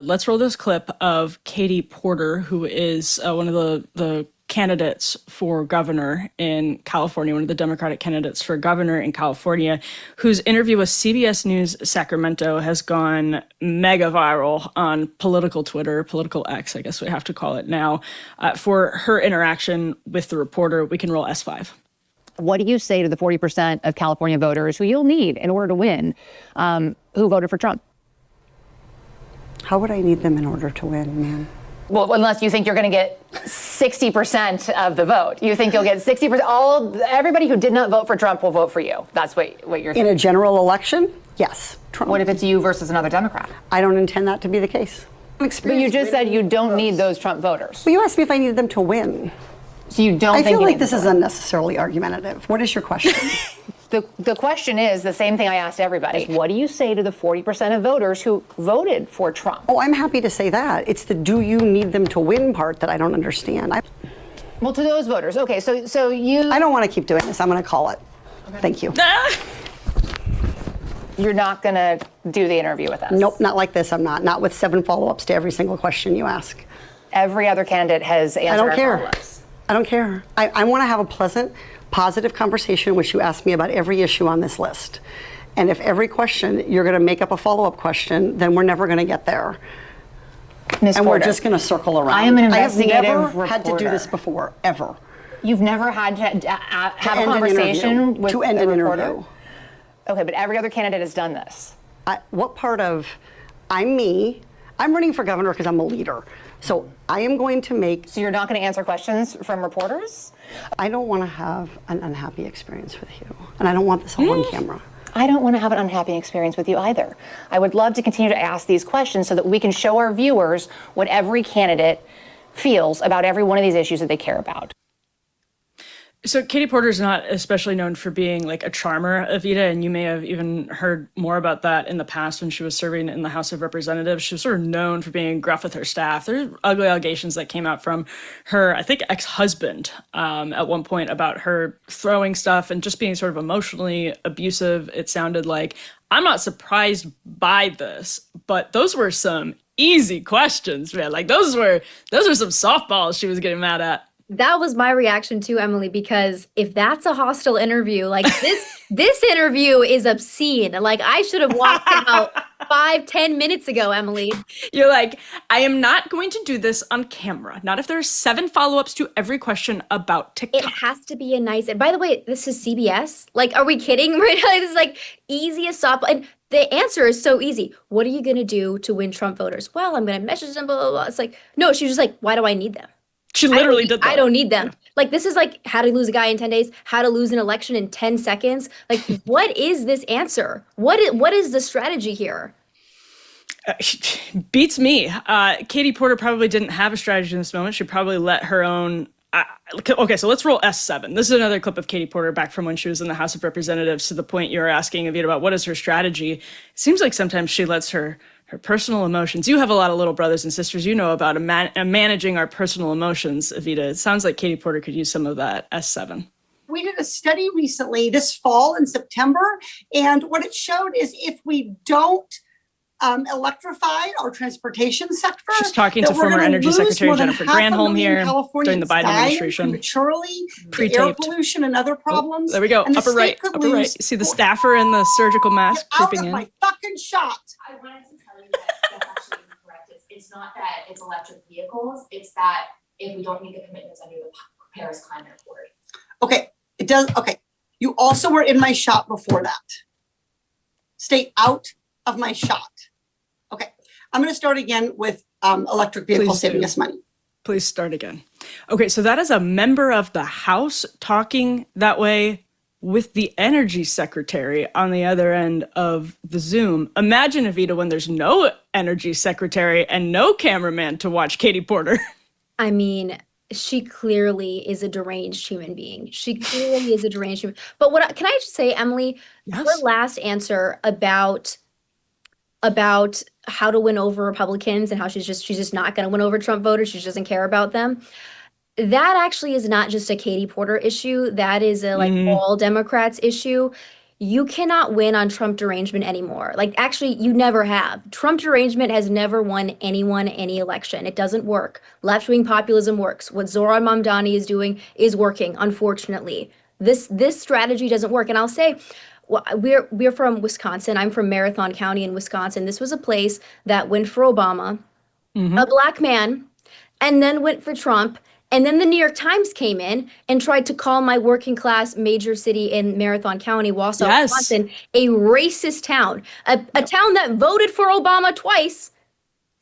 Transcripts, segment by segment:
Let's roll this clip of Katie Porter, who is one of the candidates for governor in California, one of the Democratic candidates for governor in California, whose interview with CBS News Sacramento has gone mega viral on political Twitter, political X, I guess we have to call it now, for her interaction with the reporter. We can roll S5. What do you say to the 40% of California voters who you'll need in order to win, who voted for Trump? How would I need them in order to win, man? Well, unless you think you're going to get 60% of the vote. You think you'll get 60%. Everybody who did not vote for Trump will vote for you. That's what you're saying. In a general election? Yes. Trump. What if it's you versus another Democrat? I don't intend that to be the case. But you just said you don't need those Trump voters. Well, you asked me if I needed them to win. So you don't I think feel like this is unnecessarily argumentative. What is your question? The question is the same thing I asked everybody. What do you say to the 40% of voters who voted for Trump? Oh, I'm happy to say that. It's the do you need them to win part that I don't understand. Well, to those voters. Okay, so you... I don't want to keep doing this. I'm going to call it. Okay. Thank you. You're not going to do the interview with us? Nope, not like this. I'm not. Not with 7 follow-ups to every single question you ask. Every other candidate has answered I don't care. follow-ups. I don't care. I want to have a pleasant, positive conversation in which you ask me about every issue on this list. And if every question you're going to make up a follow-up question, then we're never going to get there. Ms. And Porter, we're just going to circle around. I am an investigative I have never reporter. had to do this before, ever. You've never had to have a conversation with to end a an reporter? interview. Okay, but every other candidate has done this. What part of I'm me? I'm running for governor because I'm a leader. So I am going to make... So you're not going to answer questions from reporters? I don't want to have an unhappy experience with you. And I don't want this all on camera. I don't want to have an unhappy experience with you either. I would love to continue to ask these questions so that we can show our viewers what every candidate feels about every one of these issues that they care about. So Katie Porter's not especially known for being like a charmer, Evita, and you may have even heard more about that in the past when she was serving in the House of Representatives. She was sort of known for being gruff with her staff. There's ugly allegations that came out from her, I think, ex-husband at one point about her throwing stuff and just being sort of emotionally abusive. It sounded like, I'm not surprised by this, but those were some easy questions, man. Like those were some softballs she was getting mad at. That was my reaction too, Emily, because if that's a hostile interview, like this interview is obscene. Like I should have walked out 5-10 minutes ago, Emily. You're like, I am not going to do this on camera. Not if there are 7 follow-ups to every question about TikTok. It has to be a nice, and by the way, this is CBS. Like, are we kidding right now? This is like easiest softball. And the answer is so easy. What are you going to do to win Trump voters? Well, I'm going to message them, blah, blah, blah. It's like, no, she was just like, why do I need them? She literally did that. I don't need them. Yeah. Like, this is like how to lose a guy in 10 days, how to lose an election in 10 seconds. Like, what is this answer? What is the strategy here? Beats me. Katie Porter probably didn't have a strategy in this moment. She probably let her own... okay, so let's roll S7. This is another clip of Katie Porter back from when she was in the House of Representatives, to the point you were asking, Evita, about what is her strategy. It seems like sometimes she lets her personal emotions. You have a lot of little brothers and sisters. You know about managing our personal emotions, Evita. It sounds like Katie Porter could use some of that S7. We did a study recently this fall in September, and what it showed is if we don't electrify our transportation sector. She's talking to former Energy Secretary Jennifer Granholm here during the Biden administration. Prematurely, air pollution and other problems. There we go. Upper right. You see the staffer in the surgical mask creeping in. My fucking shot. I wanted to tell you that that's actually incorrect. It's not that it's electric vehicles. It's that if we don't meet the commitments under the Paris Climate Accord. Okay, it does. Okay, you also were in my shot before that. Stay out of my shot. Okay, I'm going to start again with electric vehicles saving us money. Please start again. Okay, so that is a member of the House talking that way with the energy secretary on the other end of the Zoom. Imagine, Evita, when there's no energy secretary and no cameraman to watch Katie Porter. I mean, she clearly is a deranged human being. She clearly is a deranged human. But can I just say, Emily, yes. Her last answer about how to win over Republicans and how she's just not going to win over Trump voters. She doesn't care about them. That actually is not just a Katie Porter issue. That is a all Democrats issue. you cannot win on Trump derangement anymore. Like, actually, you never have. Trump derangement has never won anyone any election. It doesn't work. Left-wing populism works. What Zohran Mamdani is doing is working, unfortunately. This strategy doesn't work. And I'll say, well, we're from Wisconsin. I'm from Marathon County in Wisconsin. This was a place that went for Obama, a black man, and then went for Trump. And then the New York Times came in and tried to call my working class major city in Marathon County, Wausau, Wisconsin, a racist town. A town that voted for Obama twice.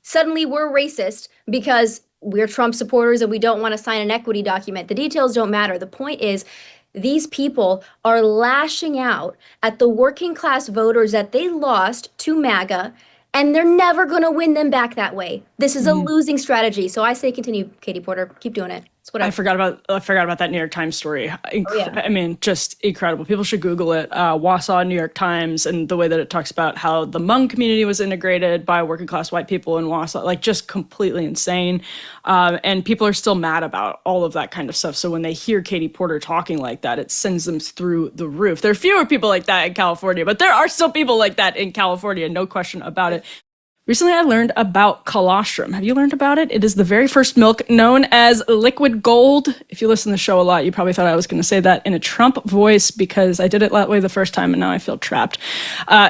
Suddenly we're racist because we're Trump supporters and we don't want to sign an equity document. The details don't matter. The point is, these people are lashing out at the working class voters that they lost to MAGA, and they're never going to win them back that way. This is a losing strategy. So I say continue, Katie Porter. Keep doing it. It's what I forgot about that New York Times story. yeah. I mean, just incredible. People should Google it. Wausau, New York Times, and the way that it talks about how the Hmong community was integrated by working class white people in Wausau, like just completely insane. And people are still mad about all of that kind of stuff. So when they hear Katie Porter talking like that, it sends them through the roof. There are fewer people like that in California, but there are still people like that in California, no question about it. Recently, I learned about colostrum. Have you learned about it? It is the very first milk known as liquid gold. If you listen to the show a lot, you probably thought I was going to say that in a Trump voice because I did it that way the first time and now I feel trapped.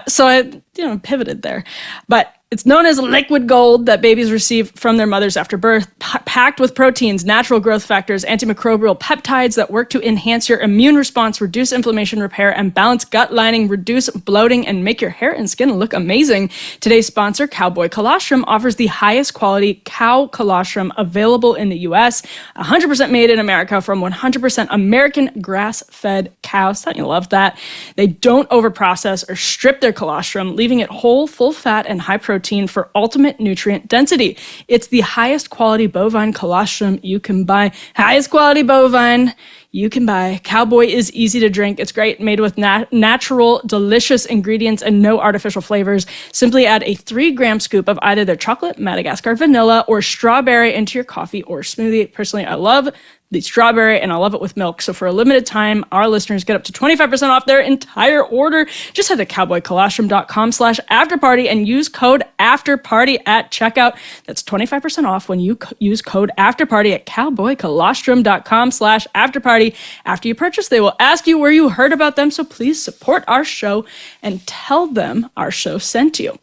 So I, pivoted there. But it's known as liquid gold that babies receive from their mothers after birth, packed with proteins, natural growth factors, antimicrobial peptides that work to enhance your immune response, reduce inflammation, repair, and balance gut lining, reduce bloating, and make your hair and skin look amazing. Today's sponsor, Cowboy Colostrum, offers the highest quality cow colostrum available in the U.S., 100% made in America from 100% American grass-fed cows. Don't you love that? They don't overprocess or strip their colostrum, leaving it whole, full fat, and high protein for ultimate nutrient density. It's the highest quality bovine colostrum you can buy. Highest quality bovine you can buy. Cowboy is easy to drink. It's great, made with natural, delicious ingredients and no artificial flavors. Simply add a 3-gram scoop of either their chocolate, Madagascar vanilla, or strawberry into your coffee or smoothie. Personally, I love the strawberry, and I love it with milk. So for a limited time, our listeners get up to 25% off their entire order. Just head to cowboycolostrum.com/afterparty and use code afterparty at checkout. That's 25% off when you use code afterparty at cowboycolostrum.com/afterparty. After you purchase, they will ask you where you heard about them. So please support our show and tell them our show sent you.